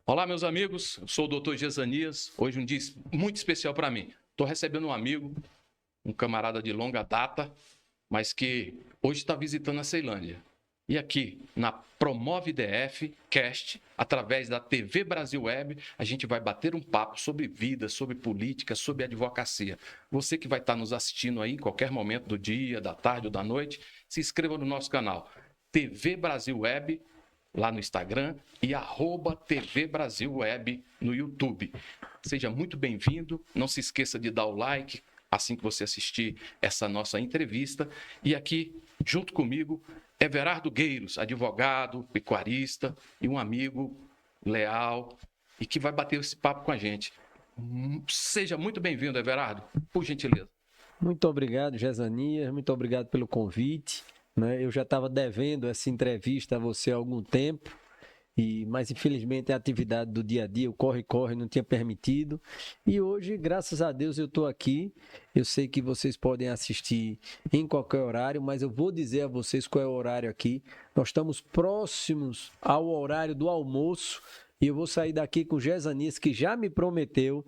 Olá, meus amigos. Eu sou o Dr. Gesanias. Hoje um dia muito especial para mim. Estou recebendo um amigo, um camarada de longa data, mas que hoje está visitando a Ceilândia. E aqui, na Promove DF Cast, através da TV Brasil Web, a gente vai bater um papo sobre vida, sobre política, sobre advocacia. Você que vai estar nos assistindo aí em qualquer momento do dia, da tarde ou da noite, se inscreva no nosso canal TV Brasil Web, lá no Instagram, e @TV Brasil Web no YouTube. Seja muito bem-vindo. Não se esqueça de dar o like assim que você assistir essa nossa entrevista. E aqui, junto comigo, Everardo Gueiros, advogado, pecuarista e um amigo leal e que vai bater esse papo com a gente. Seja muito bem-vindo, Everardo, por gentileza. Muito obrigado, Gesanias. Muito obrigado pelo convite. Eu já estava devendo essa entrevista a você há algum tempo, mas infelizmente a atividade do dia a dia, o corre-corre, não tinha permitido. E hoje, graças a Deus, eu estou aqui. Eu sei que vocês podem assistir em qualquer horário, mas eu vou dizer a vocês qual é o horário aqui. Nós estamos próximos ao horário do almoço e eu vou sair daqui com o Gesanias, que já me prometeu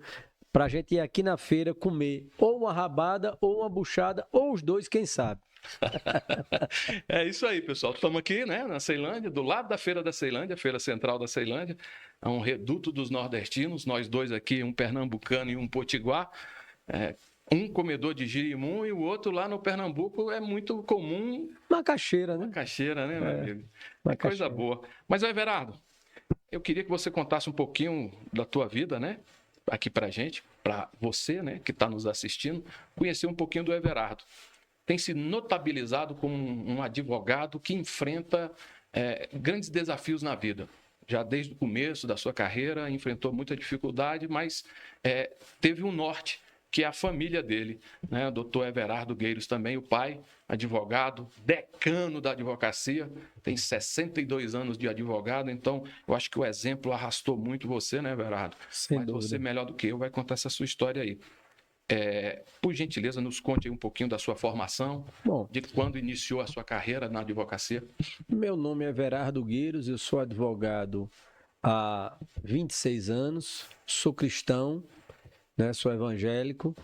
para a gente ir aqui na feira comer ou uma rabada, ou uma buchada, ou os dois, quem sabe. É isso aí, pessoal. Estamos aqui, né, na Ceilândia, do lado da Feira da Ceilândia, Feira Central da Ceilândia. É um reduto dos nordestinos, nós dois aqui, um pernambucano e um potiguar. Um comedor de girimum e o outro lá no Pernambuco é muito comum. Macaxeira, né? Macaxeira, né, meu amigo? É Macaxeira. coisa boa. Mas, Everardo, eu queria que você contasse um pouquinho da tua vida, né? Aqui pra gente, pra você, né, que está nos assistindo, conhecer um pouquinho do Everardo. Tem se notabilizado como um advogado que enfrenta grandes desafios na vida. Já desde o começo da sua carreira, enfrentou muita dificuldade, mas teve um norte, que é a família dele, né? O doutor Everardo Gueiros também, o pai, advogado, decano da advocacia, tem 62 anos de advogado, então eu acho que o exemplo arrastou muito você, né, Everardo? Sem Mas dúvida. você, melhor do que eu, vai contar essa sua história aí. Por gentileza, nos conte aí um pouquinho da sua formação, Bom, de quando iniciou a sua carreira na advocacia. meu nome é Everardo Gueiros, eu sou advogado há 26 anos, sou cristão, né, sou evangélico,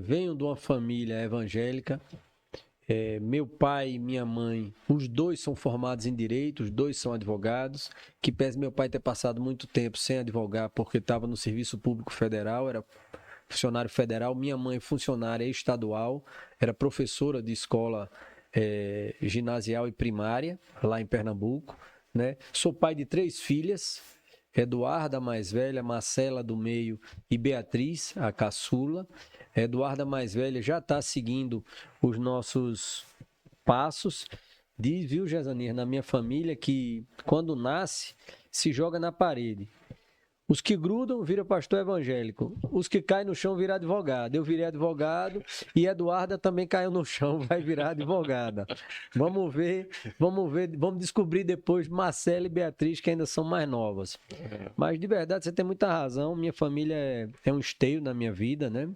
venho de uma família evangélica. Meu pai e minha mãe, os dois são formados em direito, os dois são advogados, que pese meu pai ter passado muito tempo sem advogar porque estava no Serviço Público Federal, era funcionário federal, minha mãe funcionária estadual, era professora de escola ginasial e primária, lá em Pernambuco, né? Sou pai de 3 filhas, Eduarda, a mais velha, Marcela, do meio, e Beatriz, a caçula. Eduarda, mais velha, já está seguindo os nossos passos. Diz, viu, Gesanias, na minha família, que quando nasce, se joga na parede. Os que grudam, vira pastor evangélico. Os que caem no chão, vira advogado. Eu virei advogado e Eduarda também caiu no chão, vai virar advogada. Vamos ver, vamos descobrir depois Marcela e Beatriz, que ainda são mais novas. Mas, de verdade, você tem muita razão. Minha família é um esteio na minha vida, né?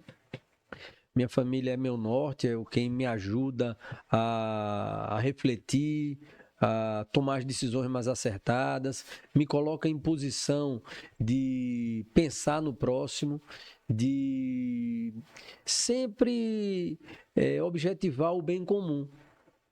Minha família é meu norte, é quem me ajuda a refletir, a tomar as decisões mais acertadas, me coloca em posição de pensar no próximo, de sempre objetivar o bem comum,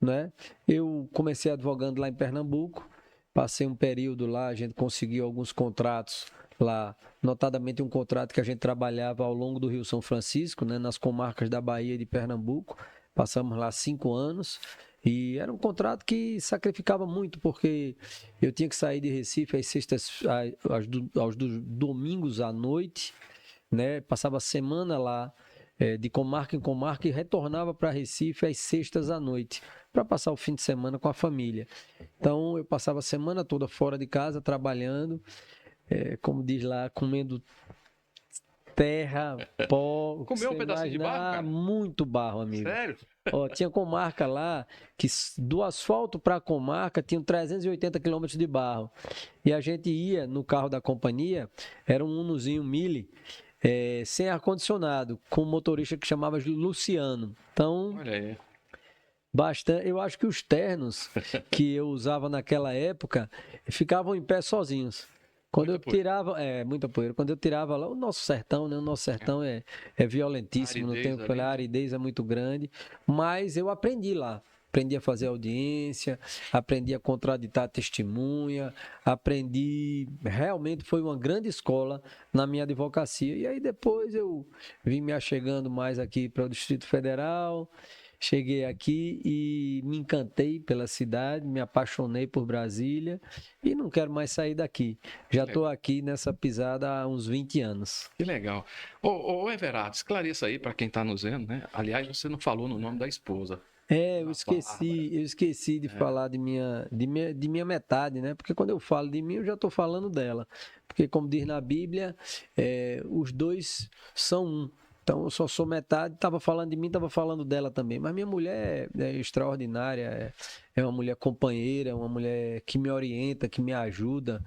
né? Eu comecei advogando lá em Pernambuco, passei um período lá, a gente conseguiu alguns contratos lá, notadamente um contrato que a gente trabalhava ao longo do Rio São Francisco, né, nas comarcas da Bahia e de Pernambuco. Passamos lá 5 anos e era um contrato que sacrificava muito, porque eu tinha que sair de Recife às sextas, aos domingos à noite, né, passava a semana lá, de comarca em comarca, e retornava para Recife às sextas à noite, para passar o fim de semana com a família. Então eu passava a semana toda fora de casa, trabalhando, como diz lá, comendo terra, pó, Comeu um pedacinho de barro, cara? muito barro, amigo. Sério? Ó, tinha comarca lá que do asfalto para a comarca tinham 380 quilômetros de barro. E a gente ia no carro da companhia, era um Unozinho Mille, sem ar-condicionado, com um motorista que chamava de Luciano. Então, Olha aí. bastante. Eu acho que os ternos que eu usava naquela época ficavam em pé sozinhos. Quando Muita eu tirava, muita poeira. Quando eu tirava lá, o nosso sertão, né? O nosso sertão é violentíssimo, não tem o que falar, a aridez é muito grande, mas eu aprendi lá. Aprendi a fazer audiência, aprendi a contraditar testemunha, aprendi. Realmente foi uma grande escola na minha advocacia. E aí depois eu vim me achegando mais aqui para o Distrito Federal. Cheguei aqui e me encantei pela cidade, me apaixonei por Brasília e não quero mais sair daqui. Já estou aqui nessa pisada há uns 20 anos. Que legal. Ô Everardo, esclareça aí para quem está nos vendo, né? Aliás, você não falou no nome da esposa. Eu esqueci de falar de minha metade, né? Porque quando eu falo de mim, eu já estou falando dela. Porque, como diz na Bíblia, os dois são um. Então, eu só sou metade, estava falando de mim, estava falando dela também. Mas minha mulher é extraordinária, é uma mulher companheira, é uma mulher que me orienta, que me ajuda.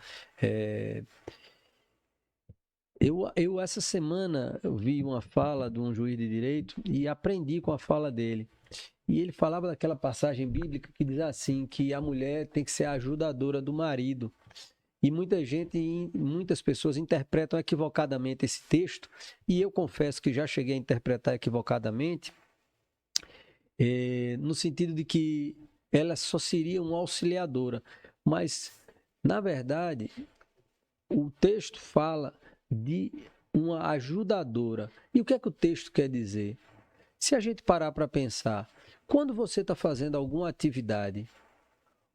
Eu essa semana, eu vi uma fala de um juiz de direito e aprendi com a fala dele. E ele falava daquela passagem bíblica que diz assim, que a mulher tem que ser a ajudadora do marido. E muitas pessoas interpretam equivocadamente esse texto, e eu confesso que já cheguei a interpretar equivocadamente, no sentido de que ela só seria uma auxiliadora. Mas, na verdade, o texto fala de uma ajudadora. E o que é que o texto quer dizer? Se a gente parar para pensar, quando você está fazendo alguma atividade,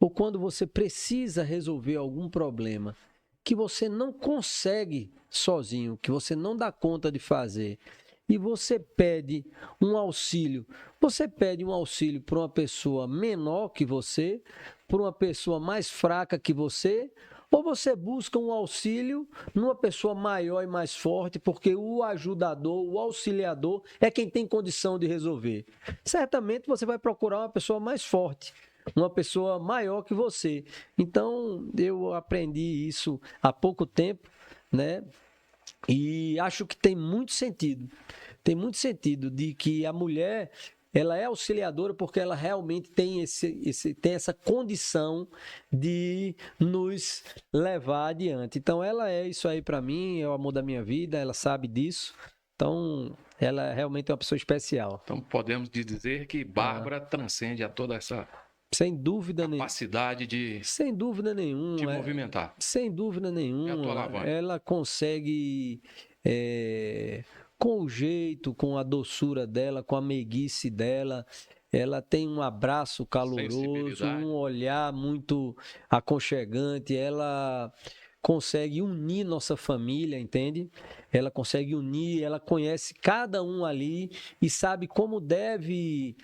ou quando você precisa resolver algum problema que você não consegue sozinho, que você não dá conta de fazer, e você pede um auxílio para uma pessoa menor que você, para uma pessoa mais fraca que você, ou você busca um auxílio numa pessoa maior e mais forte, porque o ajudador, o auxiliador é quem tem condição de resolver. Certamente você vai procurar uma pessoa mais forte, uma pessoa maior que você. Então, eu aprendi isso há pouco tempo, né? E acho que tem muito sentido. Tem muito sentido de que a mulher, ela é auxiliadora porque ela realmente tem tem essa condição de nos levar adiante. Então, ela é isso aí para mim, é o amor da minha vida, ela sabe disso. Então, ela realmente é uma pessoa especial. Então, podemos dizer que Bárbara transcende a toda essa sem dúvida capacidade de sem dúvida nenhuma, te movimentar. Sem dúvida nenhuma, É a tua alavanca. Ela consegue, com o jeito, com a doçura dela, com a meiguice dela, ela tem um abraço caloroso, um olhar muito aconchegante, ela consegue unir nossa família, entende? Ela consegue unir, ela conhece cada um ali e sabe como deve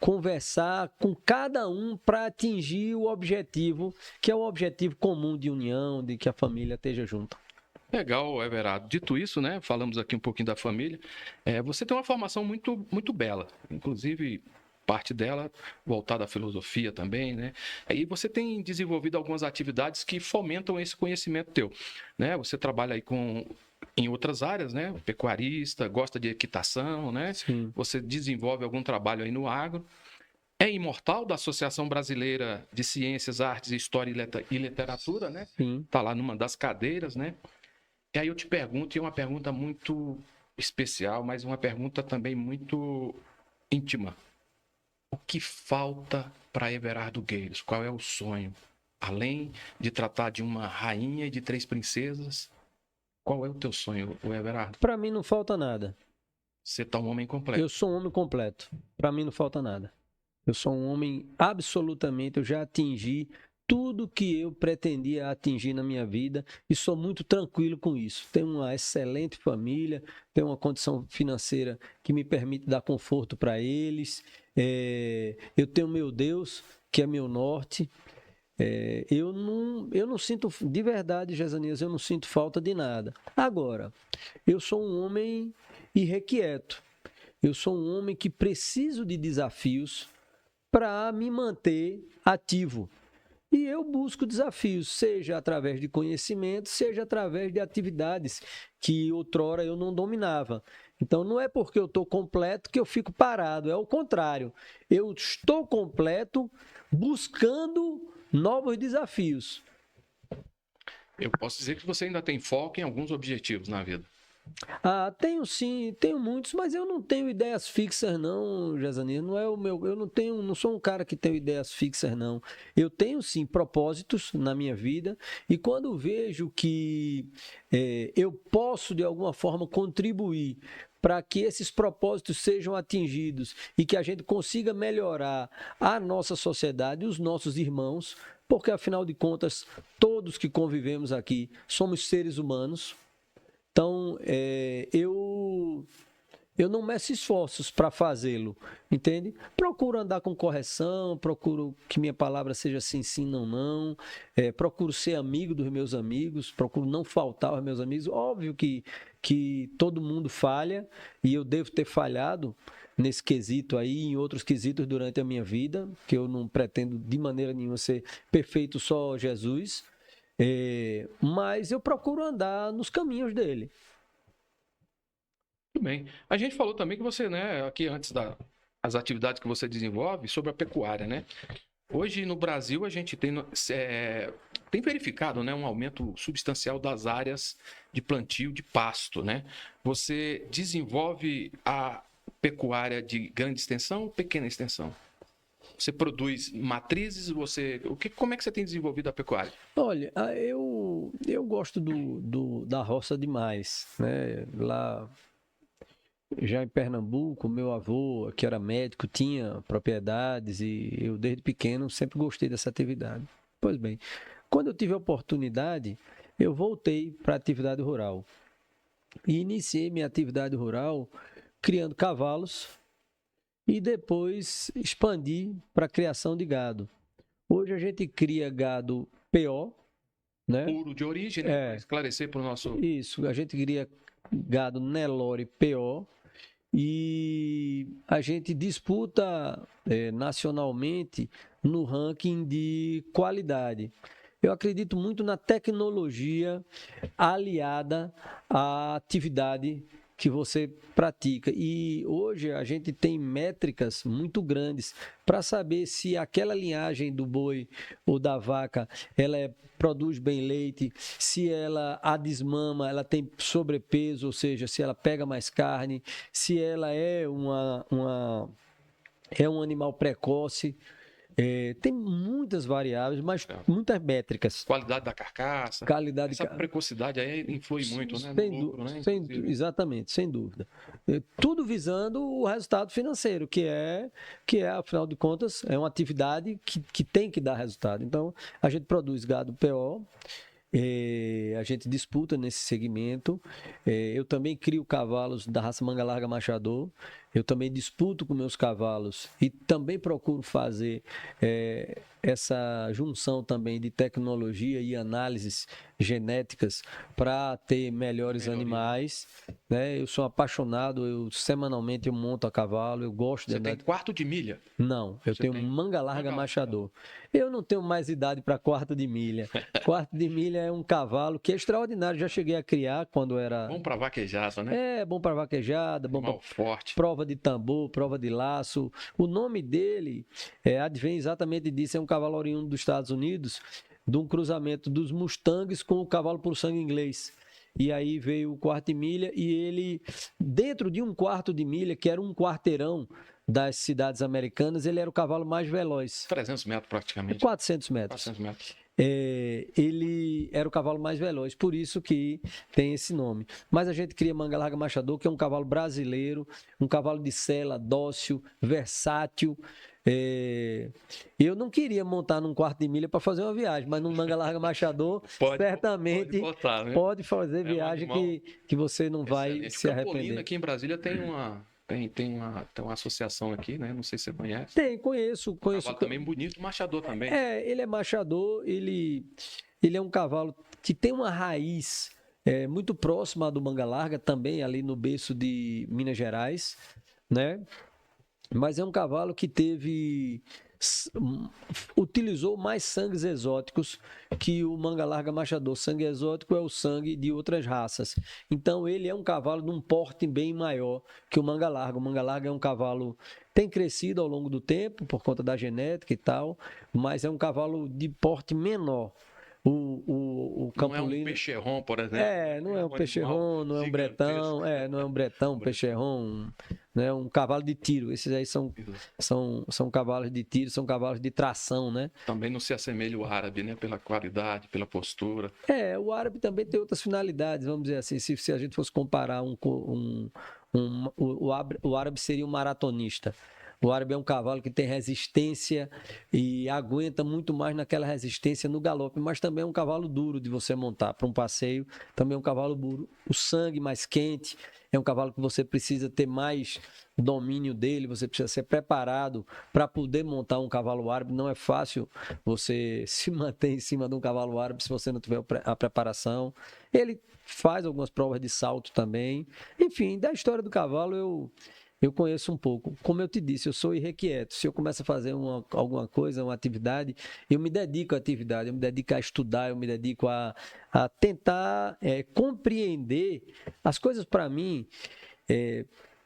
conversar com cada um para atingir o objetivo, que é o objetivo comum de união, de que a família esteja junto. Legal, Everardo. Dito isso, né? Falamos aqui um pouquinho da família. Você tem uma formação muito, muito bela, inclusive parte dela voltada à filosofia também, né? E você tem desenvolvido algumas atividades que fomentam esse conhecimento teu, né? Você trabalha aí em outras áreas, né? Pecuarista, gosta de equitação, né? Sim. Você desenvolve algum trabalho aí no agro. É imortal da Associação Brasileira de Ciências, Artes, História e Literatura, né? Sim. Tá lá numa das cadeiras, né? E aí eu te pergunto, e é uma pergunta muito especial, mas uma pergunta também muito íntima. O que falta para Everardo Gueiros? Qual é o sonho? Além de tratar de uma rainha e de 3 princesas, qual é o teu sonho, Everardo? Para mim não falta nada. Você tá um homem completo. Eu sou um homem completo. Para mim não falta nada. Eu sou um homem absolutamente, eu já atingi tudo que eu pretendia atingir na minha vida e sou muito tranquilo com isso. Tenho uma excelente família, tenho uma condição financeira que me permite dar conforto para eles. Eu tenho meu Deus, que é meu norte. Eu não sinto, de verdade, Jezanias, eu não sinto falta de nada. Agora, eu sou um homem irrequieto. Eu sou um homem que preciso de desafios para me manter ativo. E eu busco desafios, seja através de conhecimento, seja através de atividades que outrora eu não dominava. Então, não é porque eu estou completo que eu fico parado, é o contrário. Eu estou completo buscando novos desafios. Eu posso dizer que você ainda tem foco em alguns objetivos na vida. Ah, tenho sim, tenho muitos, mas eu não tenho ideias fixas não, Jazanir, não é o meu, eu não tenho, não sou um cara que tem ideias fixas não. Eu tenho sim propósitos na minha vida e quando vejo que eu posso de alguma forma contribuir para que esses propósitos sejam atingidos e que a gente consiga melhorar a nossa sociedade, os nossos irmãos, porque afinal de contas, todos que convivemos aqui somos seres humanos. Então, eu não meço esforços para fazê-lo, entende? Procuro andar com correção, procuro que minha palavra seja sim, sim, não, não. Procuro ser amigo dos meus amigos, procuro não faltar aos meus amigos. Óbvio que todo mundo falha e eu devo ter falhado nesse quesito aí, em outros quesitos durante a minha vida, que eu não pretendo de maneira nenhuma ser perfeito só Jesus. Mas eu procuro andar nos caminhos dele. Tudo bem. A gente falou também que você, né, aqui antes das atividades que você desenvolve, sobre a pecuária, né? Hoje no Brasil a gente tem verificado, né, um aumento substancial das áreas de plantio de pasto, né? Você desenvolve a pecuária de grande extensão ou pequena extensão? Você produz matrizes, como é que você tem desenvolvido a pecuária? Olha, eu gosto da roça demais, né? Lá já em Pernambuco, meu avô, que era médico, tinha propriedades e eu desde pequeno sempre gostei dessa atividade. Pois bem, quando eu tive a oportunidade, eu voltei para a atividade rural e iniciei minha atividade rural criando cavalos e depois expandi para a criação de gado. Hoje a gente cria gado PO, né? Puro de origem, né? Para esclarecer para o nosso. Isso, a gente cria gado Nelore PO e a gente disputa nacionalmente no ranking de qualidade. Eu acredito muito na tecnologia aliada à atividade que você pratica. E hoje a gente tem métricas muito grandes para saber se aquela linhagem do boi ou da vaca produz bem leite, se ela a desmama, ela tem sobrepeso, ou seja, se ela pega mais carne, se ela é um animal precoce. Tem muitas variáveis, mas muitas métricas. Qualidade da carcaça. Qualidade. Essa precocidade aí influi muito, né? Sem, No lucro, né? exatamente, sem dúvida. Tudo visando o resultado financeiro, que afinal de contas, é uma atividade que tem que dar resultado. Então, a gente produz gado PO, a gente disputa nesse segmento. Eu também crio cavalos da raça Manga Larga Machador. Eu também disputo com meus cavalos e também procuro fazer essa junção também de tecnologia e análises genéticas para ter melhores animais, né? Eu sou apaixonado, semanalmente eu monto a cavalo, eu gosto de andar. Você tem quarto de milha? Não, eu tenho Manga Larga Machador. Eu não tenho mais idade para quarto de milha. Quarto de milha é um cavalo que é extraordinário, já cheguei a criar quando era... Bom para vaquejada, né? Bom para vaquejada, bom para forte. Prova de tambor, prova de laço. O nome dele advém exatamente disso, é um cavalo oriundo dos Estados Unidos, de um cruzamento dos Mustangs com o cavalo por sangue inglês. E aí veio o quarto de milha e ele, dentro de um quarto de milha, que era um quarteirão das cidades americanas, ele era o cavalo mais veloz. 300 metros praticamente. 400 metros. 400 metros. Ele era o cavalo mais veloz, por isso que tem esse nome. Mas a gente cria Manga Larga Machador, que é um cavalo brasileiro, um cavalo de sela, dócil, versátil. Eu não queria montar num quarto de milha para fazer uma viagem, mas num Manga Larga Machador, certamente pode fazer viagem que você não vai se arrepender. Campolina, aqui em Brasília, tem uma associação aqui, né? Não sei se você conhece. Conheço. Cavalo também bonito, machador também. Ele é machador, ele é um cavalo que tem uma raiz muito próxima do Manga Larga, também ali no berço de Minas Gerais, né? Mas é um cavalo que utilizou mais sangues exóticos que o Manga Larga Machador. Sangue exótico é o sangue de outras raças. Então ele é um cavalo de um porte bem maior que o Manga Larga. O Manga Larga é um cavalo tem crescido ao longo do tempo por conta da genética e tal, mas é um cavalo de porte menor. o Não é um Campolino. peixerron, por exemplo. Não é um animal peixerron, não é um bretão, gigantesco. não é um bretão, um peixerron, né? Um cavalo de tiro. Esses aí são cavalos de tiro, são cavalos de tração, né? Também não se assemelha o árabe, né? Pela qualidade, pela postura. O árabe também tem outras finalidades, vamos dizer assim, se a gente fosse comparar o árabe seria um maratonista. O árabe é um cavalo que tem resistência e aguenta muito mais naquela resistência no galope, mas também é um cavalo duro de você montar para um passeio, também é um cavalo duro. O sangue mais quente, é um cavalo que você precisa ter mais domínio dele, você precisa ser preparado para poder montar um cavalo árabe. Não é fácil você se manter em cima de um cavalo árabe se você não tiver a preparação. Ele faz algumas provas de salto também. Enfim, da história do cavalo eu conheço um pouco. Como eu te disse, eu sou irrequieto. Se eu começo a fazer alguma coisa, uma atividade, eu me dedico à atividade, eu me dedico a estudar, eu me dedico a tentar compreender as coisas para mim,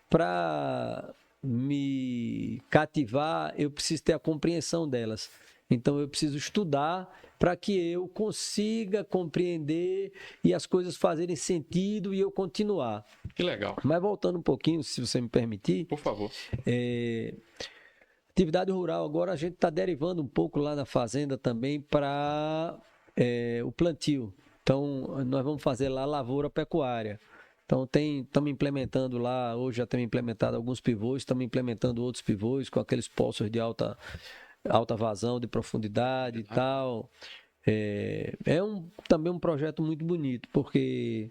para me cativar, eu preciso ter a compreensão delas. Então eu preciso estudar para que eu consiga compreender e as coisas fazerem sentido e eu continuar. Que legal. Mas voltando um pouquinho, se você me permitir, Por favor. Atividade rural agora a gente está derivando um pouco lá na fazenda também para o plantio. Então nós vamos fazer lá lavoura pecuária. Então estamos implementando lá, hoje já temos implementado alguns pivôs, estamos implementando outros pivôs com aqueles poços de alta vazão, de profundidade e tal. Também um projeto muito bonito, porque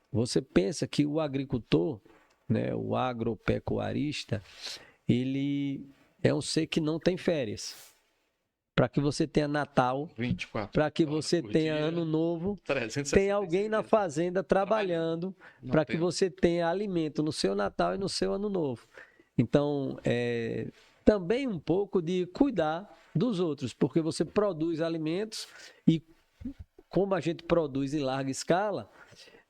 você pensa que o agricultor, né, o agropecuarista, ele é um ser que não tem férias. Para que você tenha Natal, 24 para que horas você por tenha dia, Ano Novo, 365 tem alguém na fazenda trabalhando Não para que temos. você tenha alimento no seu Natal e no seu Ano Novo. Então, também um pouco de cuidar dos outros, porque você produz alimentos e como a gente produz em larga escala,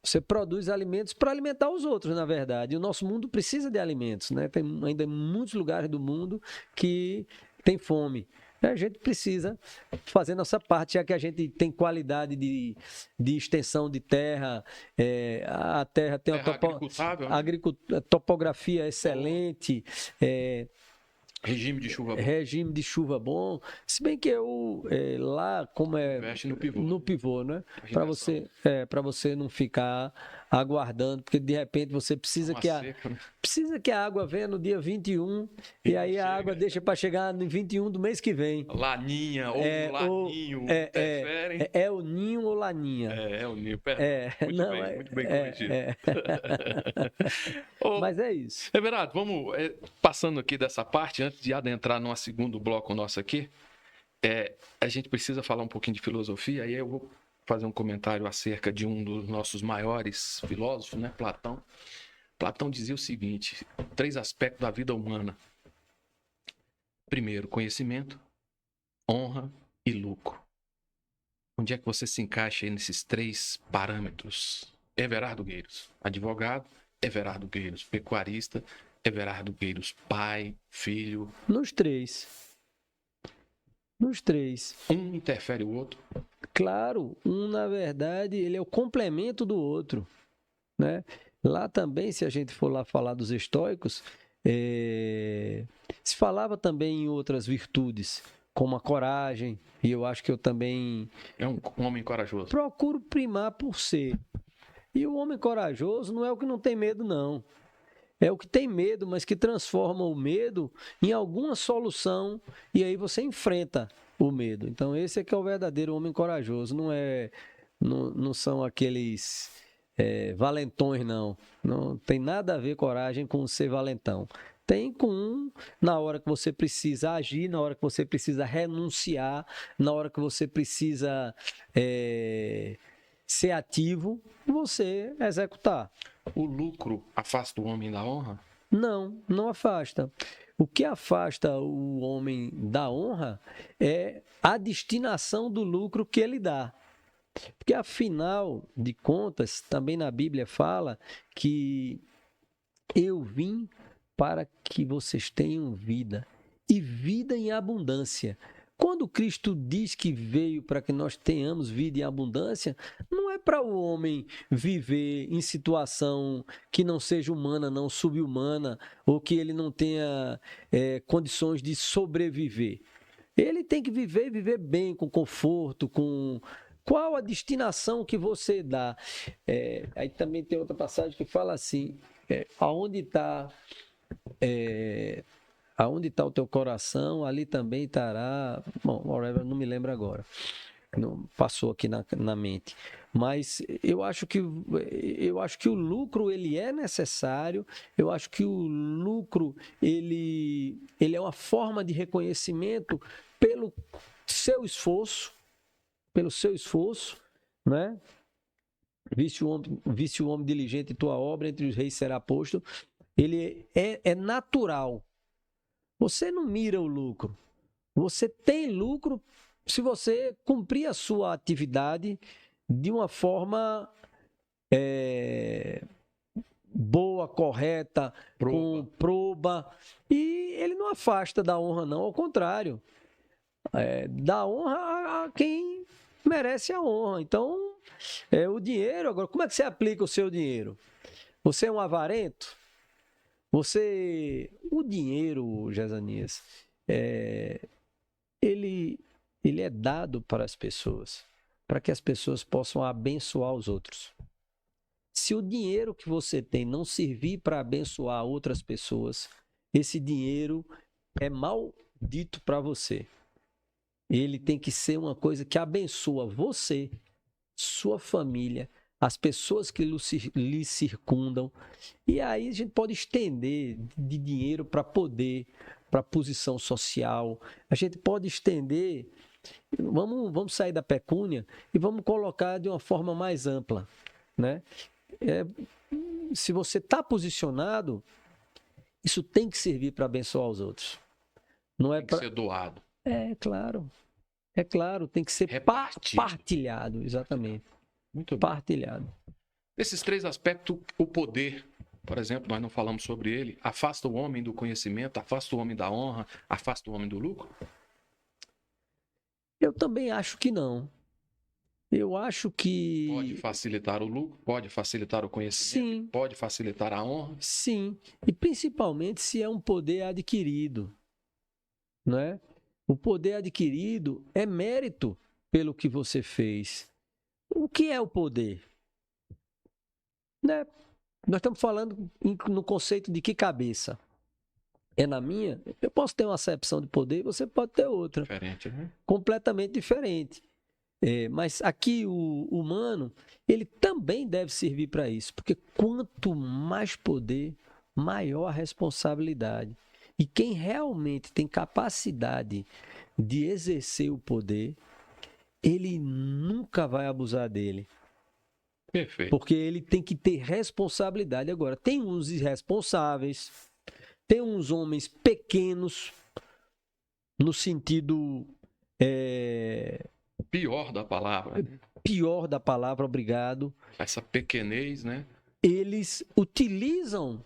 você produz alimentos para alimentar os outros, na verdade. E o nosso mundo precisa de alimentos, né? Tem ainda muitos lugares do mundo que tem fome. A gente precisa fazer nossa parte, já que a gente tem qualidade de extensão de terra, a terra tem Terra agricultável, né? topografia excelente, Regime de chuva bom. regime de chuva bom. Se bem que eu lá, como Investe no pivô. né? Inversão. Para você não ficar aguardando, porque de repente você precisa Uma que seca, né? precisa que a água venha no dia 21 e aí a água deixa para chegar no 21 do mês que vem. Laninha ou laninho interferem. É o ninho ou laninha. É o ninho, perdão. Muito bem corrigido. Mas é isso. Everardo, vamos passando aqui dessa parte, antes de adentrar num segundo bloco nosso aqui, a gente precisa falar um pouquinho de filosofia, aí eu vou fazer um comentário acerca de um dos nossos maiores filósofos, né, Platão. Platão dizia o seguinte: 3 aspectos da vida humana. Primeiro, conhecimento, honra e lucro. Onde é que você se encaixa aí nesses 3 parâmetros? Everardo Gueiros, advogado; Everardo Gueiros, pecuarista; Everardo Gueiros, pai, filho. Nos 3. Um interfere o outro? Claro, na verdade, ele é o complemento do outro, né? Lá também, se a gente for lá falar dos estoicos, se falava também em outras virtudes, como a coragem, e eu acho que eu também... É um homem corajoso. Procuro primar por ser. E o homem corajoso não é o que não tem medo, não. É o que tem medo, mas que transforma o medo em alguma solução e aí você enfrenta o medo. Então esse é que é o verdadeiro homem corajoso. Não são aqueles valentões, não. Não tem nada a ver coragem com ser valentão. Tem na hora que você precisa agir, na hora que você precisa renunciar, na hora que você precisa ser ativo, você executar. O lucro afasta o homem da honra? Não afasta. O que afasta o homem da honra é a destinação do lucro que ele dá. Porque, afinal de contas, também na Bíblia fala que eu vim para que vocês tenham vida, e vida em abundância. Quando Cristo diz que veio para que nós tenhamos vida em abundância, não é para o homem viver em situação que não seja humana, não subhumana, ou que ele não tenha condições de sobreviver. Ele tem que viver bem, com conforto, com... Qual a destinação que você dá? Aí também tem outra passagem que fala assim, aonde está o teu coração, ali também estará... Bom, whatever, não me lembro agora. Não passou aqui na mente. Mas eu acho que o lucro ele é necessário. Eu acho que o lucro ele é uma forma de reconhecimento pelo seu esforço, né? Viste o homem diligente em tua obra, entre os reis será posto. Ele é natural. Você não mira o lucro. Você tem lucro se você cumprir a sua atividade de uma forma boa, correta, com proba. E ele não afasta da honra, não. Ao contrário. Dá honra a quem merece a honra. Então, o dinheiro... Agora, como é que você aplica o seu dinheiro? Você é um avarento? O dinheiro, Jezanias, ele é dado para as pessoas, para que as pessoas possam abençoar os outros. Se o dinheiro que você tem não servir para abençoar outras pessoas, esse dinheiro é maldito para você. Ele tem que ser uma coisa que abençoa você, sua família, as pessoas que lhe circundam. E aí a gente pode estender de dinheiro para poder, para posição social. A gente pode estender, vamos sair da pecúnia e vamos colocar de uma forma mais ampla, né? Se você está posicionado, isso tem que servir para abençoar os outros. Não é tem que ser doado. Claro, tem que ser partilhado, exatamente. Muito bem. Partilhado. Esses três aspectos, o poder, por exemplo, nós não falamos sobre ele, afasta o homem do conhecimento, afasta o homem da honra, afasta o homem do lucro? Eu também acho que não. Eu acho que... Pode facilitar o lucro, pode facilitar o conhecimento, sim, pode facilitar a honra? Sim, e principalmente se é um poder adquirido, não é? O poder adquirido é mérito pelo que você fez. O que é o poder? Né? Nós estamos falando no conceito de que cabeça? É na minha? Eu posso ter uma acepção de poder, você pode ter outra. Diferente, né? Completamente diferente. Mas aqui o humano, ele também deve servir para isso, porque quanto mais poder, maior a responsabilidade. E quem realmente tem capacidade de exercer o poder, ele nunca vai abusar dele. Perfeito. Porque ele tem que ter responsabilidade. Agora, tem uns irresponsáveis, tem uns homens pequenos, no sentido... pior da palavra. Pior da palavra, obrigado. Essa pequenez, né? Eles utilizam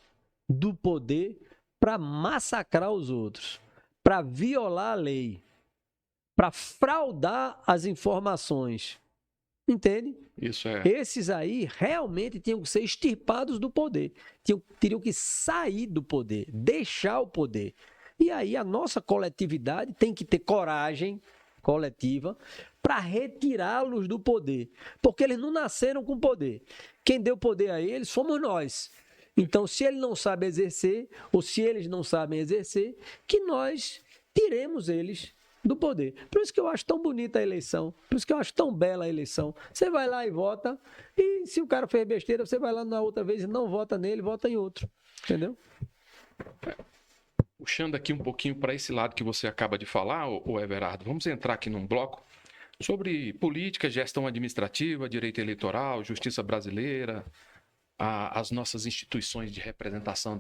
do poder para massacrar os outros, para violar a lei, para fraudar as informações. Entende? Isso é. Esses aí realmente tinham que ser extirpados do poder. Teriam que sair do poder, deixar o poder. E aí a nossa coletividade tem que ter coragem coletiva para retirá-los do poder. Porque eles não nasceram com poder. Quem deu poder a eles fomos nós. Então, se ele não sabe exercer, ou se eles não sabem exercer, que nós tiremos eles do poder. Por isso que eu acho tão bonita a eleição, por isso que eu acho tão bela a eleição. Você vai lá e vota, e se o cara fez besteira, você vai lá na outra vez e não vota nele, vota em outro. Entendeu? Puxando aqui um pouquinho para esse lado que você acaba de falar, o Everardo, vamos entrar aqui num bloco sobre política, gestão administrativa, direito eleitoral, justiça brasileira, as nossas instituições de representação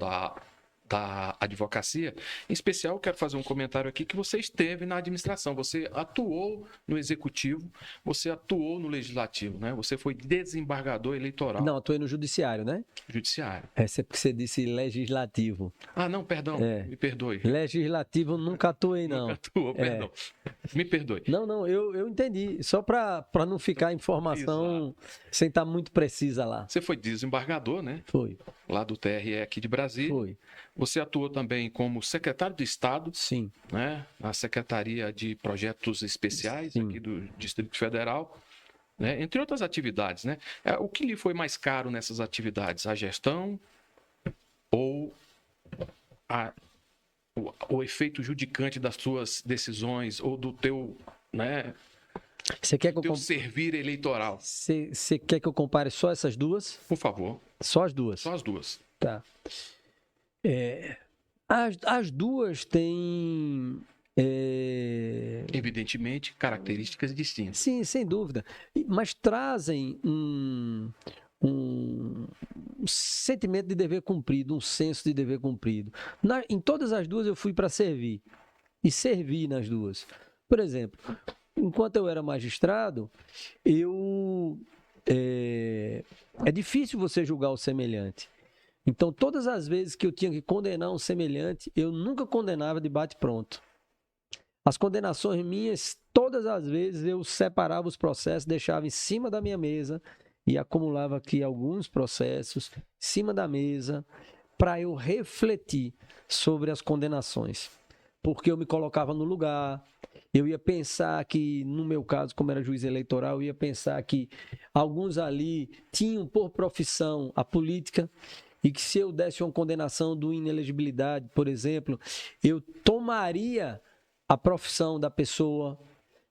da advocacia. Em especial, eu quero fazer um comentário aqui que você esteve na administração, você atuou no executivo, você atuou no legislativo, né? Você foi desembargador eleitoral. Não, atuei no judiciário, né? Judiciário. É porque você disse legislativo. Ah, não, perdão, me perdoe. Legislativo nunca atuei, não. Nunca atuou, perdão. Me perdoe. Não, eu entendi. Só para não ficar a informação sem estar muito precisa lá. Você foi desembargador, né? Foi. Lá do TRE aqui de Brasília. Foi. Você atuou também como secretário de Estado. Sim. Né? Na Secretaria de Projetos Especiais Sim. aqui do Distrito Federal. Né? Entre outras atividades, né? O que lhe foi mais caro nessas atividades? A gestão ou o efeito judicante das suas decisões ou do teu, né, Você quer que eu servir eleitoral? Você quer que eu compare só essas duas? Por favor. Só as duas? Só as duas. Tá. As duas têm... Evidentemente, características distintas. Sim, sem dúvida. Mas trazem um sentimento de dever cumprido, um senso de dever cumprido. Em todas as duas eu fui para servir. E servi nas duas. Por exemplo, enquanto eu era magistrado, é difícil você julgar o semelhante. Então, todas as vezes que eu tinha que condenar um semelhante, eu nunca condenava de bate-pronto. As condenações minhas, todas as vezes eu separava os processos, deixava em cima da minha mesa e acumulava aqui alguns processos em cima da mesa para eu refletir sobre as condenações. Porque eu me colocava no lugar, eu ia pensar que, no meu caso, como era juiz eleitoral, eu ia pensar que alguns ali tinham por profissão a política e que se eu desse uma condenação de inelegibilidade, por exemplo, eu tomaria a profissão da pessoa.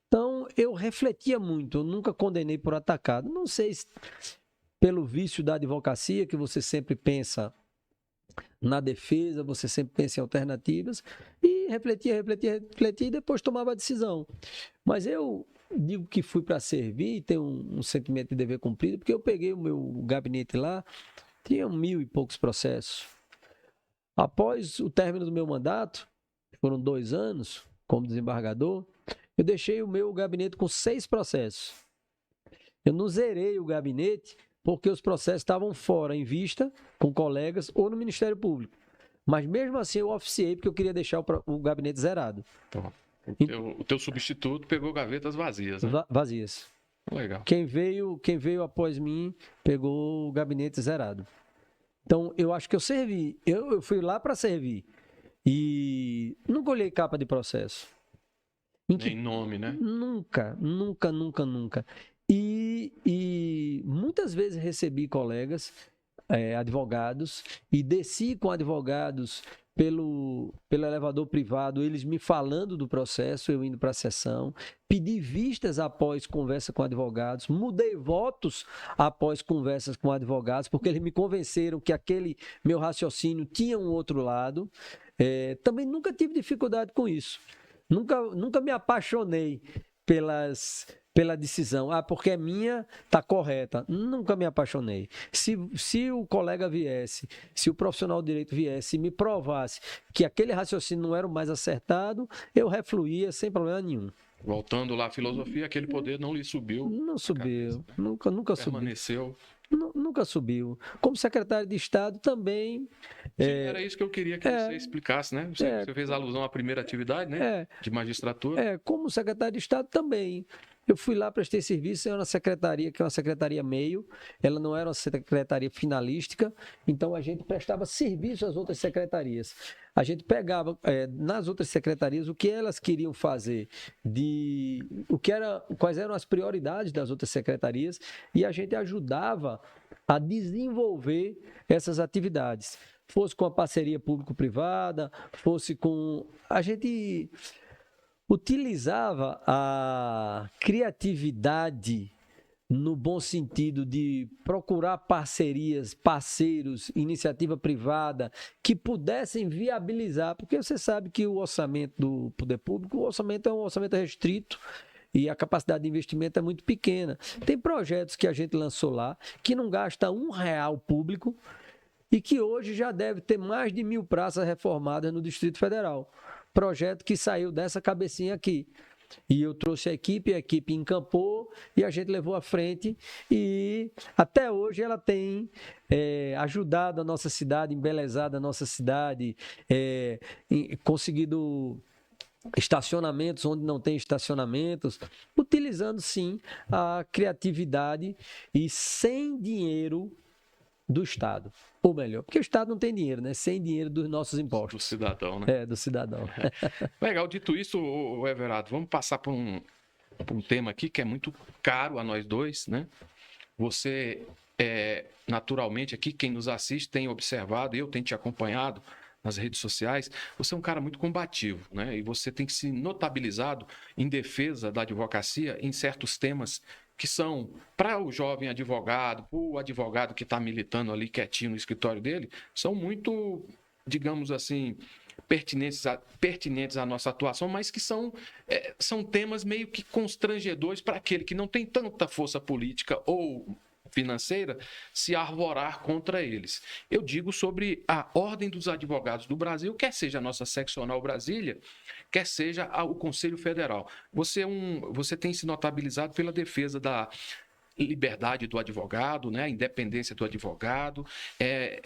Então, eu refletia muito, eu nunca condenei por atacado. Não sei se pelo vício da advocacia, que você sempre pensa na defesa, você sempre pensa em alternativas, e refletia, e depois tomava a decisão. Mas eu digo que fui para servir, tenho um sentimento de dever cumprido, porque eu peguei o meu gabinete lá, tinha 1000 e poucos processos. Após o término do meu mandato, foram 2 anos como desembargador, eu deixei o meu gabinete com 6 processos. Eu não zerei o gabinete porque os processos estavam fora, em vista, com colegas ou no Ministério Público. Mas mesmo assim eu oficiei porque eu queria deixar o gabinete zerado. O teu substituto pegou gavetas vazias, né? Vazias. Legal. Quem veio após mim pegou o gabinete zerado. Então, eu acho que eu servi. Eu fui lá para servir. E nunca olhei capa de processo. Nem nome, né? Nunca. E muitas vezes recebi colegas, advogados, e desci com advogados pelo elevador privado, eles me falando do processo, eu indo para a sessão, pedi vistas após conversa com advogados, mudei votos após conversas com advogados, porque eles me convenceram que aquele meu raciocínio tinha um outro lado. Também nunca tive dificuldade com isso. Nunca me apaixonei pela decisão. Porque é minha, está correta. Nunca me apaixonei. Se o colega viesse, se o profissional de direito viesse e me provasse que aquele raciocínio não era o mais acertado, eu refluía sem problema nenhum. Voltando lá à filosofia, aquele poder não lhe subiu. Não subiu. Nunca subiu. Permaneceu. Nunca subiu. Como secretário de Estado também. Sim, era isso que eu queria que você explicasse, né? Você fez alusão à primeira atividade, né? De magistratura. Como secretário de Estado também. Eu fui lá, prestei serviço, era uma secretaria, que é uma secretaria meio, ela não era uma secretaria finalística, então a gente prestava serviço às outras secretarias. A gente pegava nas outras secretarias o que elas queriam fazer, quais eram as prioridades das outras secretarias, e a gente ajudava a desenvolver essas atividades. Fosse com a parceria público-privada, fosse com... A gente utilizava a criatividade no bom sentido de procurar parcerias, parceiros, iniciativa privada que pudessem viabilizar, porque você sabe que o orçamento do poder público, o orçamento é um orçamento restrito e a capacidade de investimento é muito pequena. Tem projetos que a gente lançou lá que não gasta R$1 público, e que hoje já deve ter mais de 1.000 praças reformadas no Distrito Federal. Projeto que saiu dessa cabecinha aqui. E eu trouxe a equipe encampou e a gente levou à frente e até hoje ela tem ajudado a nossa cidade, embelezado a nossa cidade, conseguido estacionamentos onde não tem estacionamentos, utilizando sim a criatividade e sem dinheiro do Estado. Ou melhor, porque o Estado não tem dinheiro, né? Sem dinheiro dos nossos impostos. Do cidadão, né? Do cidadão. Legal, dito isso, Everardo, vamos passar por um tema aqui que é muito caro a nós dois, né? Você, naturalmente, aqui, quem nos assiste tem observado, eu tenho te acompanhado nas redes sociais, você é um cara muito combativo, né? E você tem se notabilizado em defesa da advocacia em certos temas que são, para o jovem advogado, para o advogado que está militando ali quietinho no escritório dele, são muito, digamos assim, pertinentes à nossa atuação, mas que são temas meio que constrangedores para aquele que não tem tanta força política ou financeira se arvorar contra eles. Eu digo sobre a Ordem dos Advogados do Brasil, quer seja a nossa seccional Brasília, quer seja o Conselho Federal. Você tem se notabilizado pela defesa da liberdade do advogado, né? A independência do advogado,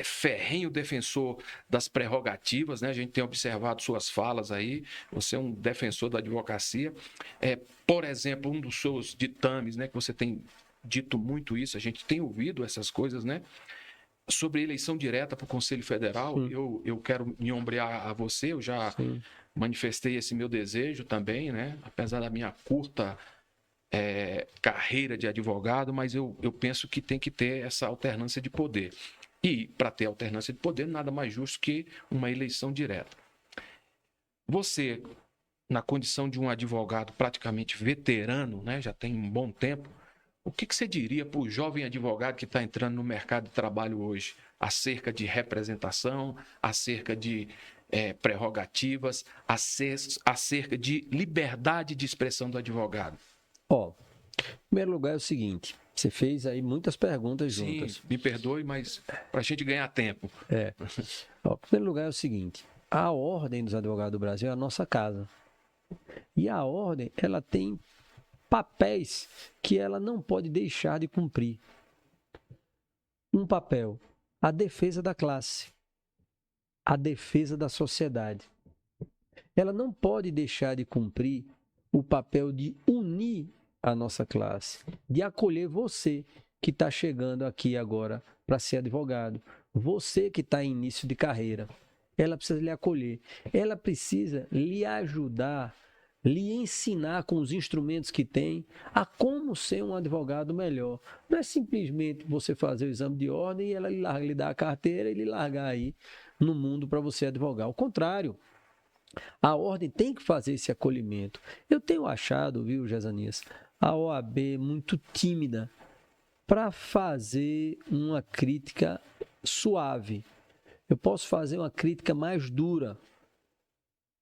ferrenho defensor das prerrogativas, né? A gente tem observado suas falas aí, você é um defensor da advocacia. Por exemplo, um dos seus ditames, né, que você tem dito muito isso, a gente tem ouvido essas coisas, né? Sobre eleição direta para o Conselho Federal, eu quero me ombrear a você, eu já manifestei esse meu desejo também, né? Apesar da minha curta carreira de advogado, mas eu penso que tem que ter essa alternância de poder. E para ter alternância de poder, nada mais justo que uma eleição direta. Você, na condição de um advogado praticamente veterano, né? Já tem um bom tempo, o que você diria para o jovem advogado que está entrando no mercado de trabalho hoje acerca de representação, acerca de prerrogativas, acerca de liberdade de expressão do advogado? Em primeiro lugar é o seguinte, você fez aí muitas perguntas juntas. Sim, me perdoe, mas para a gente ganhar tempo. Em primeiro lugar é o seguinte, a Ordem dos Advogados do Brasil é a nossa casa. E a Ordem, ela tem papéis que ela não pode deixar de cumprir. Um papel, a defesa da classe, a defesa da sociedade. Ela não pode deixar de cumprir o papel de unir a nossa classe, de acolher você que está chegando aqui agora para ser advogado, você que está em início de carreira. Ela precisa lhe acolher, ela precisa lhe ajudar, lhe ensinar com os instrumentos que tem a como ser um advogado melhor. Não é simplesmente você fazer o exame de ordem e ela lhe dar a carteira e lhe largar aí no mundo para você advogar. Ao contrário, a ordem tem que fazer esse acolhimento. Eu tenho achado, viu, Jezanias, a OAB muito tímida para fazer uma crítica suave. Eu posso fazer uma crítica mais dura,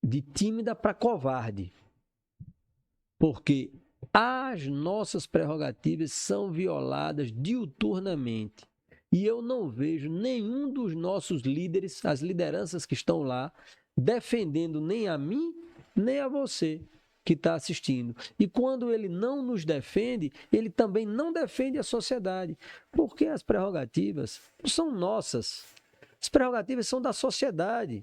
de tímida para covarde. Porque as nossas prerrogativas são violadas diuturnamente. E eu não vejo nenhum dos nossos líderes, as lideranças que estão lá, defendendo nem a mim, nem a você que está assistindo. E quando ele não nos defende, ele também não defende a sociedade. Porque as prerrogativas não são nossas. As prerrogativas são da sociedade,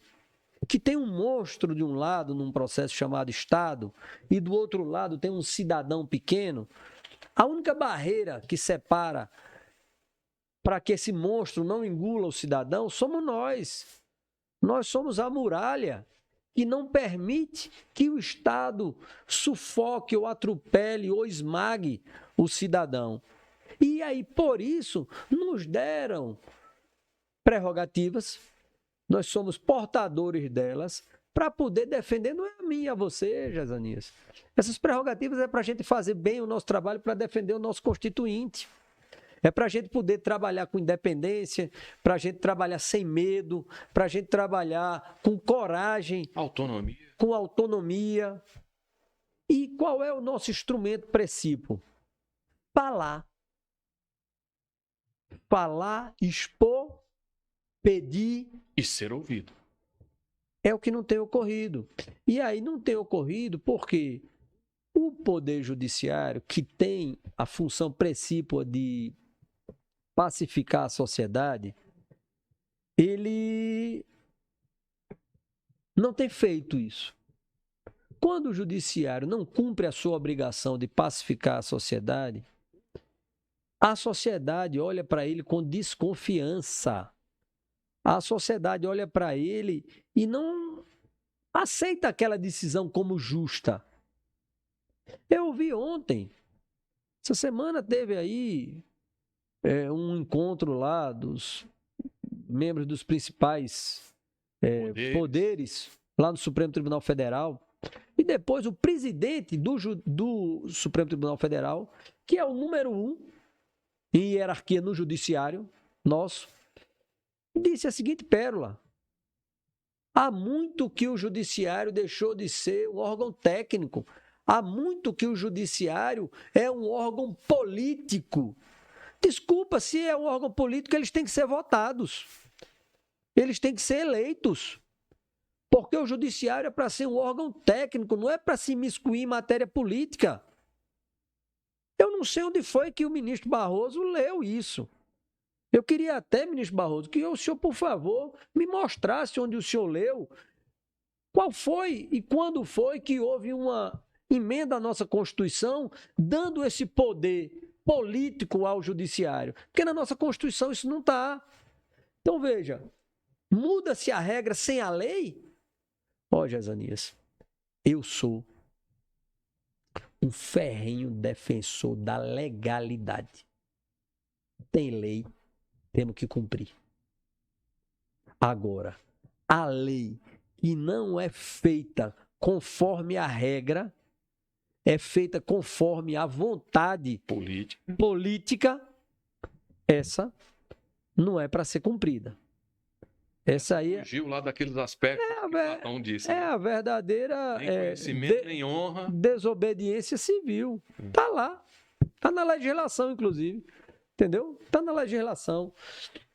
que tem um monstro de um lado num processo chamado Estado e do outro lado tem um cidadão pequeno. A única barreira que separa para que esse monstro não engula o cidadão somos nós. Nós somos a muralha que não permite que o Estado sufoque ou atropele ou esmague o cidadão. E aí, por isso, nos deram prerrogativas, nós somos portadores delas para poder defender, não é a mim, a você, Jezanias. Essas prerrogativas é para a gente fazer bem o nosso trabalho, para defender o nosso constituinte. É para a gente poder trabalhar com independência, para a gente trabalhar sem medo, para a gente trabalhar com coragem, com autonomia. E qual é o nosso instrumento principal? Falar. Falar, expor pedir. E ser ouvido. É o que não tem ocorrido. E aí não tem ocorrido porque o Poder Judiciário, que tem a função precípua de pacificar a sociedade, ele não tem feito isso. Quando o Judiciário não cumpre a sua obrigação de pacificar a sociedade olha para ele com desconfiança. A sociedade olha para ele e não aceita aquela decisão como justa. Eu vi ontem, essa semana teve aí um encontro lá dos membros dos principais poderes lá no Supremo Tribunal Federal. E depois o presidente do Supremo Tribunal Federal, que é o número 1 em hierarquia no judiciário nosso, disse a seguinte pérola: há muito que o judiciário deixou de ser um órgão técnico, há muito que o judiciário é um órgão político. Desculpa, se é um órgão político, eles têm que ser votados, eles têm que ser eleitos, porque o judiciário é para ser um órgão técnico, não é para se imiscuir em matéria política. Eu não sei onde foi que o ministro Barroso leu isso. Eu queria até, ministro Barroso, que o senhor, por favor, me mostrasse onde o senhor leu, qual foi e quando foi que houve uma emenda à nossa Constituição dando esse poder político ao judiciário. Porque na nossa Constituição isso não está. Então, veja, muda-se a regra sem a lei? Ó, Jezanias, eu sou um ferrenho defensor da legalidade. Tem lei, temos que cumprir. Agora, a lei que não é feita conforme a regra, é feita conforme a vontade política, essa não é para ser cumprida. Essa aí fugiu lá daqueles aspectos que Platão disse. É a verdadeira nem conhecimento, nem honra. Desobediência civil. Está lá. Está na legislação, inclusive. Entendeu? Está na legislação.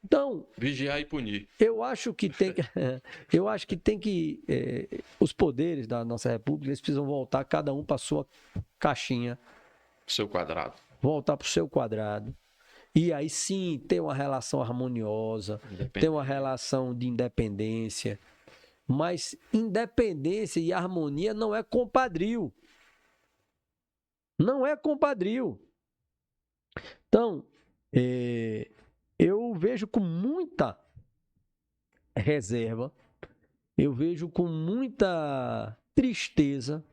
Então, vigiar e punir. Eu acho que tem que os poderes da nossa república, eles precisam voltar cada um para sua caixinha, seu quadrado. Voltar para o seu quadrado. E aí sim ter uma relação harmoniosa, ter uma relação de independência. Mas independência e harmonia não é compadrio. Não é compadrio. Então, eu vejo com muita reserva, eu vejo com muita tristeza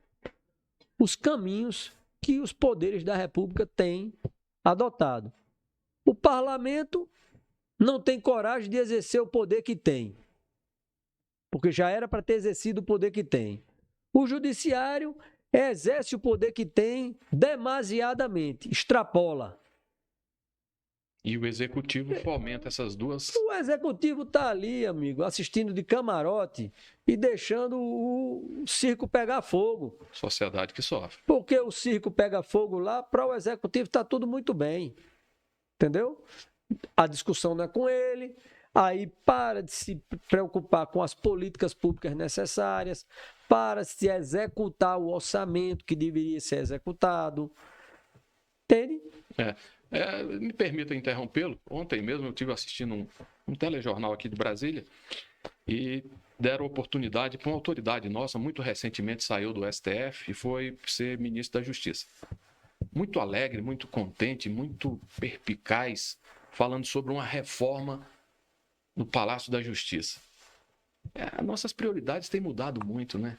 os caminhos que os poderes da República têm adotado. O parlamento não tem coragem de exercer o poder que tem, porque já era para ter exercido o poder que tem. O judiciário exerce o poder que tem demasiadamente, extrapola. E o executivo fomenta essas duas. O executivo está ali, amigo, assistindo de camarote e deixando o circo pegar fogo. Sociedade que sofre. Porque o circo pega fogo lá, para o executivo está tudo muito bem. Entendeu? A discussão não é com ele, aí para de se preocupar com as políticas públicas necessárias, para se executar o orçamento que deveria ser executado. Entende? Me permita interrompê-lo. Ontem mesmo eu estive assistindo um telejornal aqui de Brasília e deram oportunidade para uma autoridade nossa, muito recentemente saiu do STF e foi ser ministro da Justiça. Muito alegre, muito contente, muito perspicaz, falando sobre uma reforma no Palácio da Justiça. Nossas prioridades têm mudado muito, né?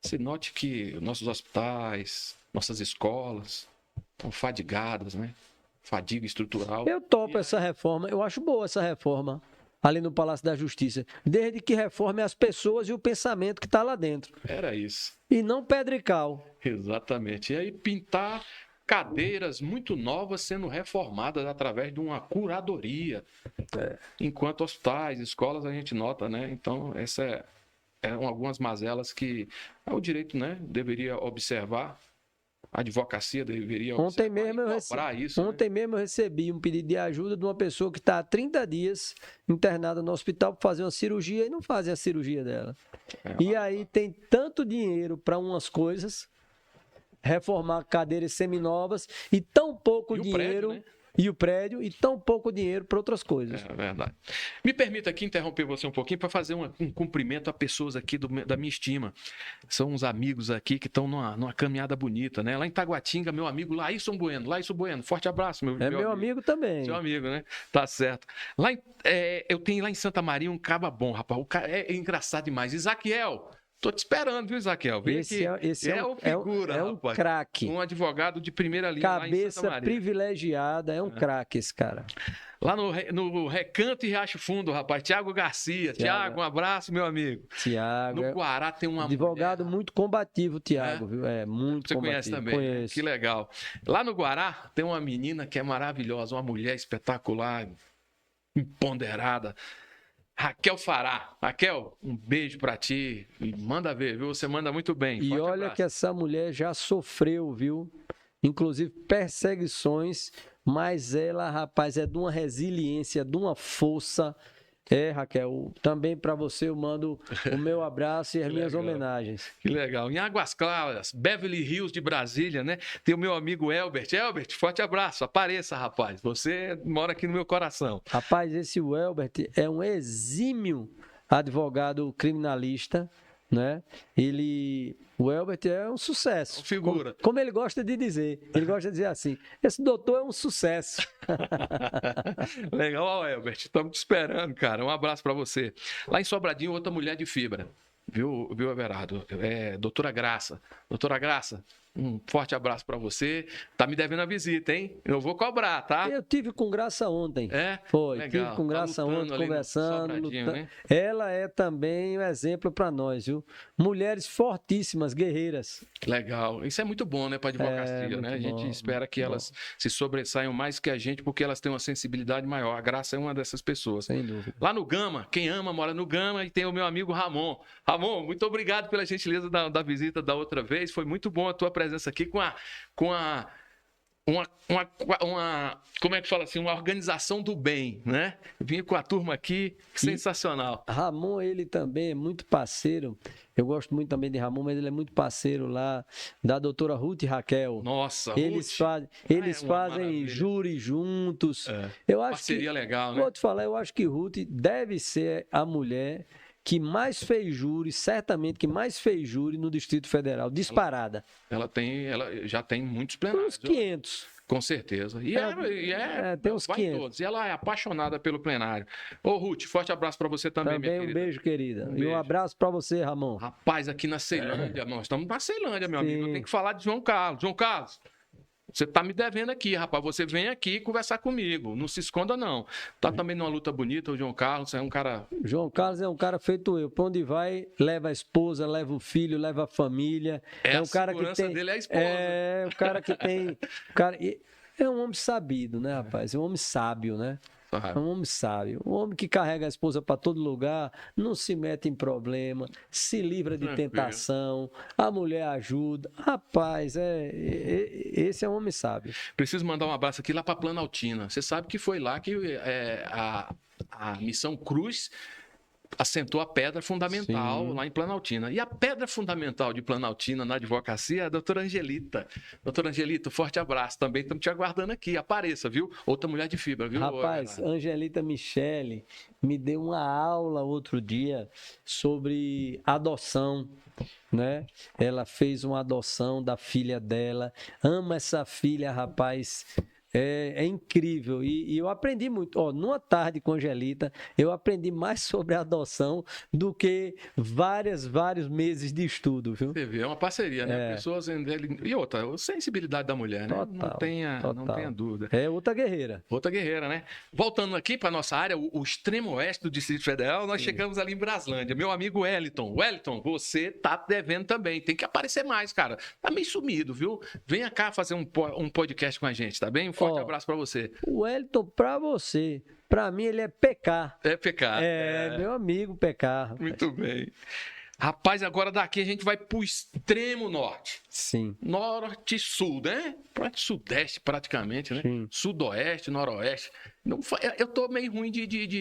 Você note que nossos hospitais, nossas escolas estão fadigadas, né? Fadiga estrutural. Eu topo essa reforma, eu acho boa essa reforma ali no Palácio da Justiça, desde que reforme as pessoas e o pensamento que está lá dentro. Era isso. E não pedrical. Exatamente. E aí pintar cadeiras muito novas sendo reformadas através de uma curadoria. Enquanto hospitais, escolas, a gente nota, né? Então, essa são algumas mazelas que o direito, né, deveria observar A advocacia deveria Ontem mesmo, isso, ontem mesmo eu recebi um pedido de ajuda de uma pessoa que está há 30 dias internada no hospital para fazer uma cirurgia e não fazem a cirurgia dela. E aí tem tanto dinheiro para umas coisas, reformar cadeiras seminovas e tão pouco dinheiro... Prédio, né? E o prédio, e tão pouco dinheiro para outras coisas. É verdade. Me permita aqui interromper você um pouquinho para fazer um cumprimento a pessoas aqui da minha estima. São uns amigos aqui que estão numa caminhada bonita, né? Lá em Taguatinga, meu amigo Laíson Bueno. Forte abraço, meu amigo também. Seu amigo, né? Tá certo. Eu tenho lá em Santa Maria um caba bom, rapaz. O cara é engraçado demais. Isaquiel. Tô te esperando, viu, Isaquiel? Vem aqui. Esse é um craque. Um advogado de primeira linha lá em Santa Maria. Cabeça privilegiada, é um craque esse cara. Lá no Recanto e Riacho Fundo, rapaz, Tiago Garcia. Tiago, um abraço, meu amigo. Tiago. No Guará tem uma advogado mulher, muito combativo, Tiago, viu? É muito Você combativo. Conhece também? Conheço. Que legal. Lá no Guará tem uma menina que é maravilhosa, uma mulher espetacular, empoderada. Raquel Fará. Raquel, um beijo pra ti. E manda ver, viu? Você manda muito bem. E olha abraço. Que essa mulher já sofreu, viu? Inclusive perseguições, mas ela, rapaz, é de uma resiliência, de uma força. Raquel, também para você eu mando o meu abraço e as minhas homenagens. Que legal. Em Águas Claras, Beverly Hills de Brasília, né? Tem o meu amigo Elbert. Elbert, forte abraço. Apareça, rapaz. Você mora aqui no meu coração. Rapaz, esse Elbert é um exímio advogado criminalista, né? O Elbert é um sucesso. Figura. Como ele gosta de dizer. Ele gosta de dizer assim, esse doutor é um sucesso. Legal, Elbert. Estamos te esperando, cara. Um abraço para você. Lá em Sobradinho, outra mulher de fibra. Viu, Everardo? Doutora Graça. Doutora Graça, um forte abraço para você. Tá me devendo a visita, hein? Eu vou cobrar, tá? Eu tive com Graça ontem. Foi. Legal. Tive com Graça ontem, conversando. Né? Ela é também um exemplo para nós, viu? Mulheres fortíssimas, guerreiras. Legal. Isso é muito bom, né, para advocacia, né? A gente espera que elas se sobressaiam mais que a gente, porque elas têm uma sensibilidade maior. A Graça é uma dessas pessoas. Sem dúvida. Lá no Gama, quem ama mora no Gama, e tem o meu amigo Ramon. Ramon, muito obrigado pela gentileza da visita da outra vez. Foi muito bom a tua presença aqui com como é que fala assim, uma organização do bem, né? Vim com a turma aqui, sensacional. Ramon, ele também é muito parceiro. Eu gosto muito também de Ramon, mas ele é muito parceiro lá da doutora Ruth e Raquel. Nossa, eles fazem júri juntos. Eu acho parceria legal, né? Vou te falar, eu acho que Ruth deve ser a mulher que mais fez júri, certamente que mais fez júri no Distrito Federal, disparada. Ela já tem muitos plenários. Uns 500. Com certeza. Tem uns 500. Todos. E ela é apaixonada pelo plenário. Ô, Ruth, forte abraço para você também, minha querida. Um beijo, querida. E um abraço para você, Ramon. Rapaz, aqui na Ceilândia, nós estamos na Ceilândia, meu amigo. Eu tenho que falar de João Carlos. João Carlos, você tá me devendo aqui, rapaz. Você vem aqui conversar comigo. Não se esconda, não. Tá também numa luta bonita, o João Carlos é um cara... João Carlos é um cara feito eu. Pra onde vai, leva a esposa, leva o filho, leva a família. É um cara que tem... dele é a esposa. É, o cara que tem... É um homem sabido, né, rapaz? É um homem sábio, né? É um homem sábio, um homem que carrega a esposa para todo lugar, não se mete em problema, se livra de tentação, a mulher ajuda. Rapaz, esse é um homem sábio. Preciso mandar um abraço aqui lá para Planaltina. Você sabe que foi lá que a Missão Cruz assentou a pedra fundamental. Sim. Lá em Planaltina. E a pedra fundamental de Planaltina na advocacia é a doutora Angelita. Doutora Angelita, forte abraço. Também estamos te aguardando aqui. Apareça, viu? Outra mulher de fibra, viu? Rapaz, Angelita Michele me deu uma aula outro dia sobre adoção, né? Ela fez uma adoção da filha dela. Ama essa filha, rapaz. É incrível. E eu aprendi muito. Numa tarde com a Angelita, eu aprendi mais sobre a adoção do que vários meses de estudo, viu? Você vê, é uma parceria, né? Pessoas... E outra, a sensibilidade da mulher, né? Total, não tenha dúvida. É outra guerreira. Outra guerreira, né? Voltando aqui para nossa área, o extremo oeste do Distrito Federal, nós chegamos ali em Braslândia. Meu amigo Wellington. Wellington, você tá devendo também. Tem que aparecer mais, cara. Tá meio sumido, viu? Venha cá fazer um podcast com a gente, tá bem? Um forte abraço para você. O Wellington, para você. Para mim, ele é PK. É PK. Meu amigo PK. Muito bem. Rapaz, agora daqui a gente vai pro extremo norte. Sim. Norte e sul, né? Sudeste praticamente, né? Sim. Sudoeste, noroeste. Não, eu tô meio ruim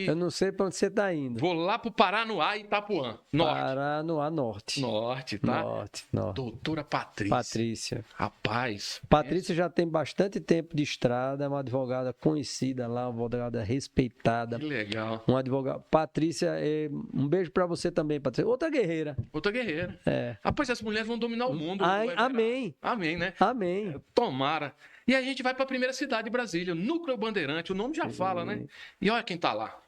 Eu não sei para onde você está indo. Vou lá pro Paranoá e Itapuã. Norte. Paranoá Norte. Norte, tá? Norte. Doutora Patrícia. Patrícia. Rapaz. Patrícia já tem bastante tempo de estrada, é uma advogada conhecida lá, uma advogada respeitada. Que legal. Uma advogada. Patrícia, um beijo para você também, Patrícia. Outra guerreira. Outra guerreira. É. Rapaz, as mulheres vão dominar o mundo. Amém. Amém, né? Amém. Tomara. E a gente vai para a primeira cidade de Brasília, Núcleo Bandeirante, o nome já fala, né? E olha quem tá lá.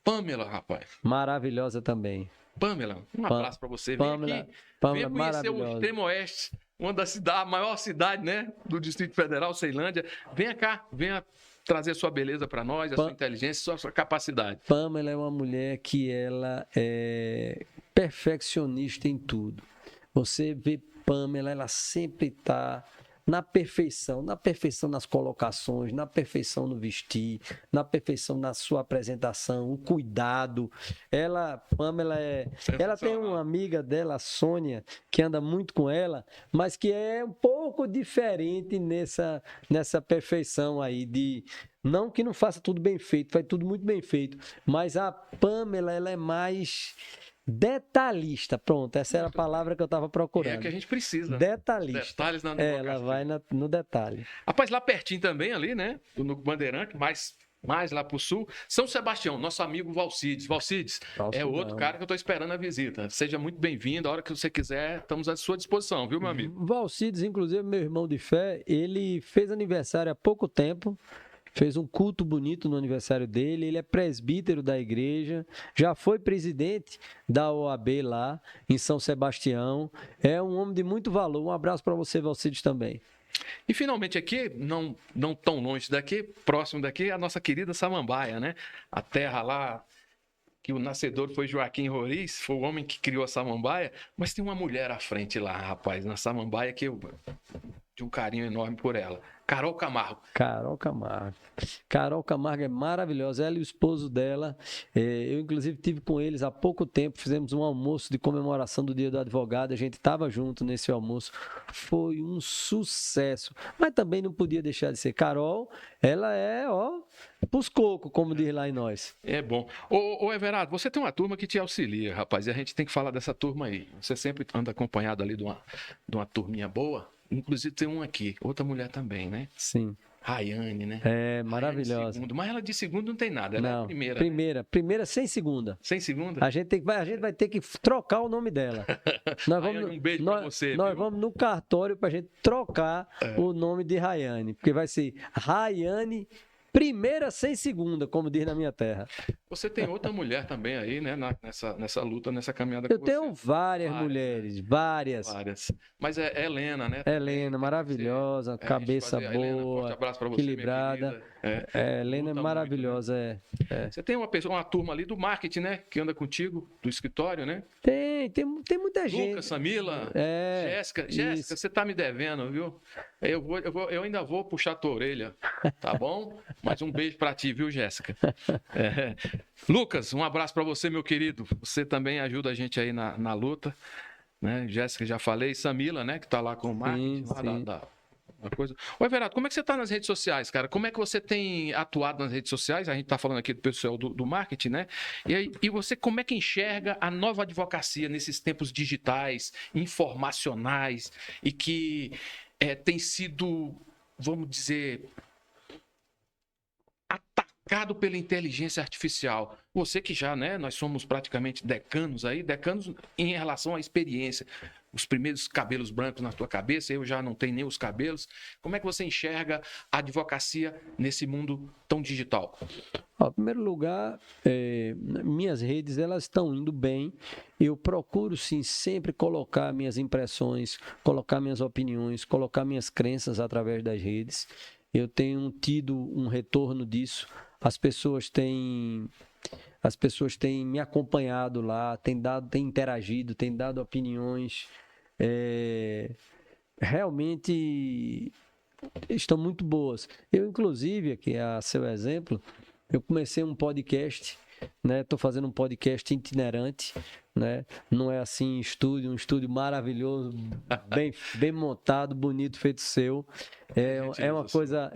Pamela, rapaz. Maravilhosa também. Pamela, um abraço para você. Vem aqui, venha conhecer o Extremo Oeste, uma das cidades, a maior cidade, né, do Distrito Federal, Ceilândia. Venha cá, venha trazer a sua beleza para nós, a sua inteligência, a sua capacidade. Pamela é uma mulher que ela é perfeccionista em tudo. Você vê Pamela, ela sempre está na perfeição nas colocações, na perfeição no vestir, na perfeição na sua apresentação, o cuidado. Pamela ela tem uma amiga dela, a Sônia, que anda muito com ela, mas que é um pouco diferente nessa perfeição aí de não que não faça tudo bem feito, faz tudo muito bem feito, mas a Pamela, ela é mais detalhista, pronto, essa era a palavra que eu estava procurando. É o que a gente precisa. Detalhista. Detalhes na ela vai no detalhe. Rapaz, lá pertinho também ali, né, do Bandeirante, mais lá pro sul, São Sebastião, nosso amigo Valcides. Valcides é outro cara que eu tô esperando a visita. Seja muito bem-vindo, a hora que você quiser, estamos à sua disposição, viu, meu amigo? Valcides, inclusive, meu irmão de fé, ele fez aniversário há pouco tempo. Fez um culto bonito no aniversário dele, ele é presbítero da igreja, já foi presidente da OAB lá em São Sebastião, é um homem de muito valor. Um abraço para você, Valcides, também. E finalmente aqui, não tão longe daqui, próximo daqui, a nossa querida Samambaia, né? A terra lá, que o nascedor foi Joaquim Roriz, foi o homem que criou a Samambaia, mas tem uma mulher à frente lá, rapaz, na Samambaia, que eu de um carinho enorme por ela. Carol Camargo. Carol Camargo. Carol Camargo é maravilhosa. Ela e o esposo dela. Eu, inclusive, tive com eles há pouco tempo. Fizemos um almoço de comemoração do Dia do Advogado. A gente estava junto nesse almoço. Foi um sucesso. Mas também não podia deixar de ser. Carol, ela é, pros cocos, como diz lá em nós. É bom. Ô Everardo, você tem uma turma que te auxilia, rapaz. E a gente tem que falar dessa turma aí. Você sempre anda acompanhado ali de uma turminha boa. Inclusive tem um aqui, outra mulher também, né? Sim. Rayane, né? É, maravilhosa. Segundo, mas ela de segundo não tem nada, ela não, é a primeira. Primeira sem segunda. Sem segunda? A gente vai ter que trocar o nome dela. Nós vamos, um beijo pra você. Nós vamos no cartório pra gente trocar o nome de Rayane, porque vai ser Rayane primeira sem segunda, como diz na minha terra. Você tem outra mulher também aí, né? Nessa luta, nessa caminhada com você. Eu tenho várias mulheres, várias. Mas é Helena, né? Helena, maravilhosa, cabeça boa, Helena, forte abraço pra você, equilibrada. Helena é maravilhosa, muito, né? Você tem uma turma ali do marketing, né? Que anda contigo, do escritório, né? Tem muita gente. Lucas, Samila, Jéssica, você tá me devendo, viu? Eu ainda vou puxar a tua orelha, tá bom? Mas um beijo pra ti, viu, Jéssica? Lucas, um abraço pra você, meu querido. Você também ajuda a gente aí na luta, né? Jéssica, já falei. Samila, né? Que tá lá com o marketing lá da coisa. Ô, Everardo, como é que você tá nas redes sociais, cara? Como é que você tem atuado nas redes sociais? A gente tá falando aqui do pessoal do marketing, né? E você, como é que enxerga a nova advocacia nesses tempos digitais, informacionais e que tem sido, vamos dizer, atacado pela inteligência artificial? Você que já, né, nós somos praticamente decanos em relação à experiência. Os primeiros cabelos brancos na tua cabeça, eu já não tenho nem os cabelos. Como é que você enxerga a advocacia nesse mundo tão digital? Em primeiro lugar, minhas redes elas estão indo bem. Eu procuro, sim, sempre colocar minhas impressões, colocar minhas opiniões, colocar minhas crenças através das redes. Eu tenho tido um retorno disso. As pessoas têm me acompanhado lá, têm interagido, têm dado opiniões. Realmente estão muito boas. Eu, inclusive, aqui a seu exemplo, eu comecei um podcast né? Estou fazendo um podcast itinerante, né? Não é assim um estúdio maravilhoso, bem montado, bonito, feito seu. É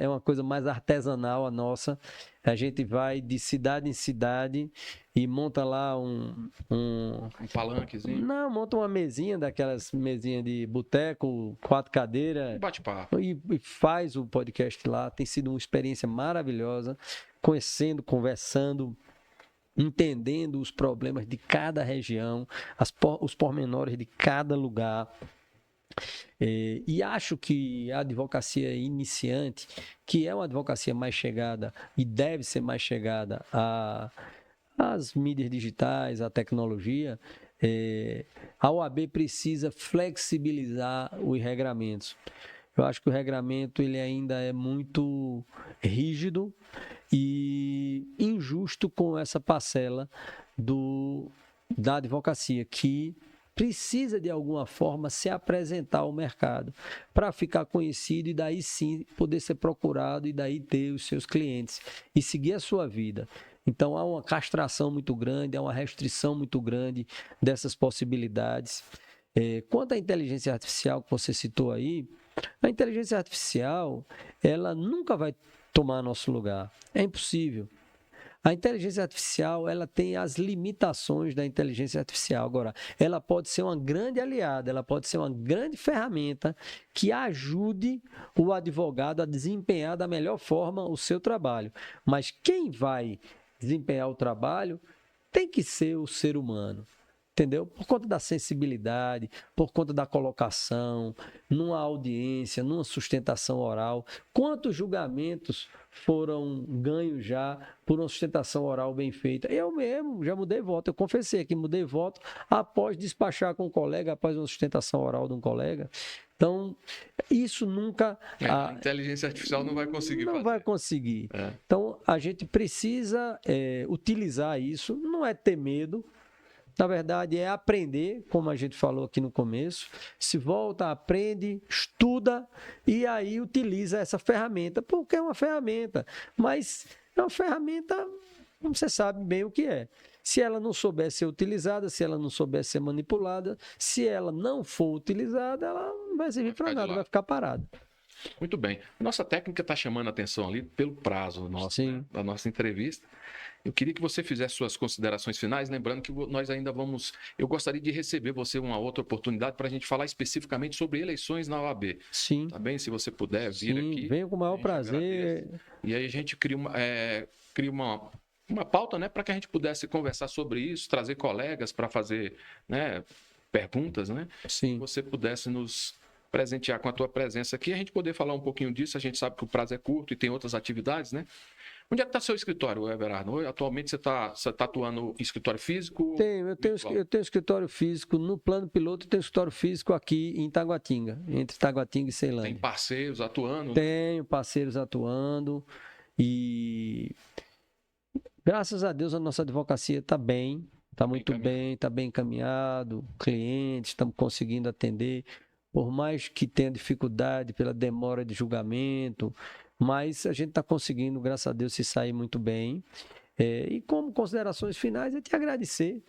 uma coisa mais artesanal a nossa. A gente vai de cidade em cidade e monta lá um palanquezinho. Não, monta uma mesinha, daquelas mesinhas de boteco, 4 cadeiras. Bate-papo. E faz o podcast lá. Tem sido uma experiência maravilhosa, conhecendo, conversando, entendendo os problemas de cada região, os pormenores de cada lugar. E acho que a advocacia iniciante, que é uma advocacia mais chegada e deve ser mais chegada às mídias digitais, à tecnologia, a OAB precisa flexibilizar os regramentos. Eu acho que o regramento ele ainda é muito rígido e injusto com essa parcela da advocacia, que precisa de alguma forma se apresentar ao mercado para ficar conhecido e daí sim poder ser procurado e daí ter os seus clientes e seguir a sua vida. Então há uma castração muito grande, há uma restrição muito grande dessas possibilidades. Quanto à inteligência artificial que você citou aí, a inteligência artificial ela nunca vai tomar nosso lugar. É impossível. A inteligência artificial, ela tem as limitações da inteligência artificial. Agora, ela pode ser uma grande aliada, ela pode ser uma grande ferramenta que ajude o advogado a desempenhar da melhor forma o seu trabalho. Mas quem vai desempenhar o trabalho tem que ser o ser humano. Entendeu? Por conta da sensibilidade, por conta da colocação, numa audiência, numa sustentação oral. Quantos julgamentos foram ganhos já por uma sustentação oral bem feita? Eu mesmo já mudei voto. Eu confessei que mudei voto após despachar com um colega, após uma sustentação oral de um colega. Então, isso nunca... A inteligência artificial não vai conseguir fazer. Não vai conseguir. Então, a gente precisa utilizar isso. Não é ter medo. Na verdade, é aprender, como a gente falou aqui no começo. Se volta, aprende, estuda e aí utiliza essa ferramenta, porque é uma ferramenta. Mas é uma ferramenta, você sabe bem o que é. Se ela não souber ser utilizada, se ela não souber ser manipulada, se ela não for utilizada, ela não vai servir para nada, vai ficar parada. Muito bem. Nossa técnica está chamando a atenção ali pelo prazo da nossa entrevista. Eu queria que você fizesse suas considerações finais, lembrando que nós ainda vamos... Eu gostaria de receber você uma outra oportunidade para a gente falar especificamente sobre eleições na OAB. Sim. Tá bem? Se você puder vir aqui. Venho com o maior prazer. E aí a gente cria uma pauta, né, para que a gente pudesse conversar sobre isso, trazer colegas para fazer, né, perguntas, né? Sim. Se você pudesse nos presentear com a tua presença aqui, a gente poder falar um pouquinho disso. A gente sabe que o prazo é curto e tem outras atividades, né? Onde é que está seu escritório, Everardo? Atualmente você tá atuando em escritório físico? Eu tenho escritório físico no plano piloto e tenho escritório físico aqui em Taguatinga, entre Taguatinga e Ceilândia. Tem parceiros atuando? Tenho parceiros atuando e graças a Deus a nossa advocacia está bem, está muito bem, está bem encaminhado, clientes, estamos conseguindo atender, por mais que tenha dificuldade pela demora de julgamento, mas a gente está conseguindo, graças a Deus, se sair muito bem. E como considerações finais, é te agradecer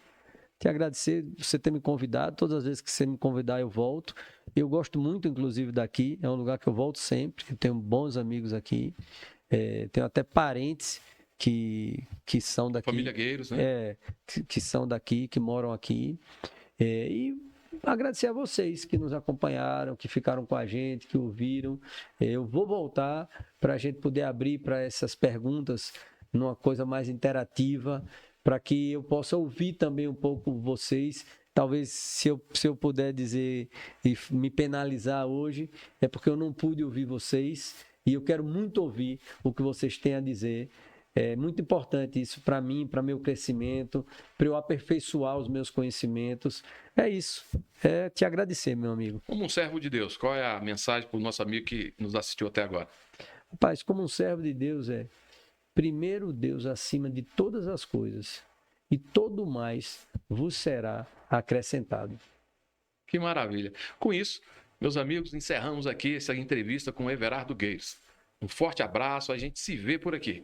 você ter me convidado. Todas as vezes que você me convidar, eu volto. Eu gosto muito, inclusive, daqui. É um lugar que eu volto sempre. Eu tenho bons amigos aqui. Tenho até parentes que são daqui. Família Gueiros, né? Que são daqui, que moram aqui. E agradecer a vocês que nos acompanharam, que ficaram com a gente, que ouviram. Eu vou voltar para a gente poder abrir para essas perguntas numa coisa mais interativa, para que eu possa ouvir também um pouco vocês. Talvez, se eu puder dizer e me penalizar hoje, é porque eu não pude ouvir vocês e eu quero muito ouvir o que vocês têm a dizer. É muito importante isso para mim, para meu crescimento, para eu aperfeiçoar os meus conhecimentos. É isso. É te agradecer, meu amigo. Como um servo de Deus, qual é a mensagem para o nosso amigo que nos assistiu até agora? Rapaz, como um servo de Deus primeiro Deus acima de todas as coisas, e todo mais vos será acrescentado. Que maravilha. Com isso, meus amigos, encerramos aqui essa entrevista com o Everardo Gueiros. Um forte abraço, a gente se vê por aqui.